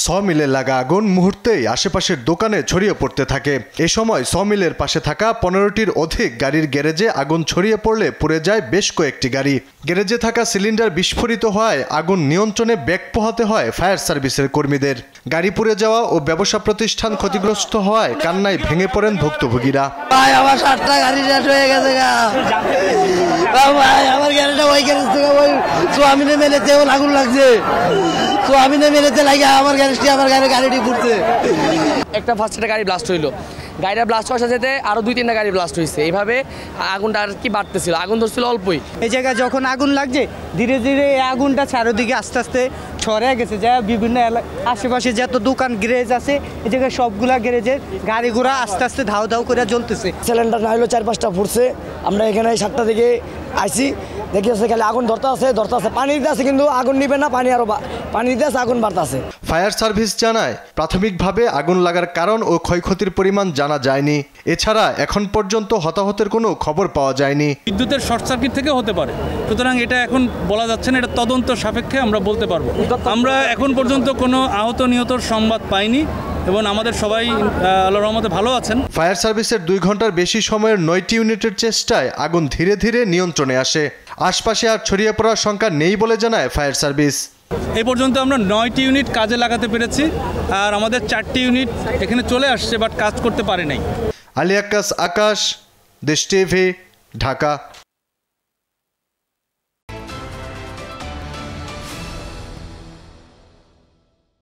সমিলে লাগা আগুন মুহূর্তেই আশেপাশের দোকানে ছড়িয়ে পড়তে থাকে। এ সময় সমিলের পাশে থাকা 15টির অধিক গাড়ির গ্যারেজে আগুন ছড়িয়ে পড়লে পুড়ে যায় বেশ কয়েকটি গাড়ি। গ্যারেজে থাকা সিলিন্ডার বিস্ফোরিত হওয়ায় আগুন নিয়ন্ত্রণে ব্যাগ পোহাতে হয় ফায়ার সার্ভিসের কর্মীদের। গাড়ি পুড়ে যাওয়া ও ব্যবসা প্রতিষ্ঠান ক্ষতিগ্রস্ত হওয়ায় কান্নায় ভেঙে পড়েন ভুক্তভোগীরা। আমার 7টা গাড়ি শেষ হয়ে গেছে, আমার গাড়িটা ওই গ্যারেজ থেকে ওই সোয়ামিনে মেলেতে আগুন লাগছে, সোয়ামিনে মেলেতে লাগে আমার গাড়িটি ঘুরছে। একটা ফার্স্টে গাড়ি ব্লাস্ট হইলো, গাড়িটা ব্লাস্ট হওয়ার সাথে আরো 2-3টা গাড়ি ব্লাস্ট হয়েছে। এইভাবে আগুনটা আর কি বাড়তেছিল, আগুন ধরছিল অল্পই। এই জায়গায় যখন আগুন লাগছে ধীরে ধীরে এই আগুনটা চারদিকে আস্তে আস্তে ছড়িয়ে গেছে, যা বিভিন্ন আশেপাশে যত দোকান গ্যারেজ আছে এই জায়গায় সবগুলা গ্যারেজের গাড়ি ঘোড়া আস্তে আস্তে ধাও ধাও করে জ্বলতেছে। সিলিন্ডার না হলো 4-5টা ফুটছে। আমরা এখানে 7টা থেকে আইছি, দেখি আছে খালি আগুন ধরতে আছে, পানি দিতে আছে, কিন্তু আগুন নিবে না, পানি দিতে আছে, আগুন বাড়তেছে। ফায়ার সার্ভিস জানায় প্রাথমিকভাবে আগুন লাগার কারণ ও ক্ষয়ক্ষতির পরিমাণ জানা যায়নি। এছাড়া এখন পর্যন্ত হতাহতের কোনো খবর পাওয়া যায়নি। বিদ্যুতের শর্ট সার্কিট থেকে হতে পারে, সুতরাং এটা এখন বলা যাচ্ছে না, এটা তদন্ত সাপেক্ষে আমরা বলতে পারবো। আমরা এখন পর্যন্ত কোনো আহত নিহতর সংবাদ পাইনি এবং আমাদের সবাই আল্লাহর রহমতে ভালো আছেন। ফায়ার সার্ভিসের 2 ঘন্টার বেশি সময়ের 9টি ইউনিটের চেষ্টায় আগুন ধীরে ধীরে নিয়ন্ত্রণে আসে। আশপাশে আর ছড়িয়ে পড়ার শঙ্কা নেই বলে জানায় ফায়ার সার্ভিস। এই পর্যন্ত আমরা 9টি ইউনিট কাজে লাগাতে পেরেছি, আর আমাদের 4টি ইউনিট এখানে চলে আসছে বাট কাজ করতে পারে নাই। আলী আক্কাস, আকাশ, দেশ টিভি, ঢাকা।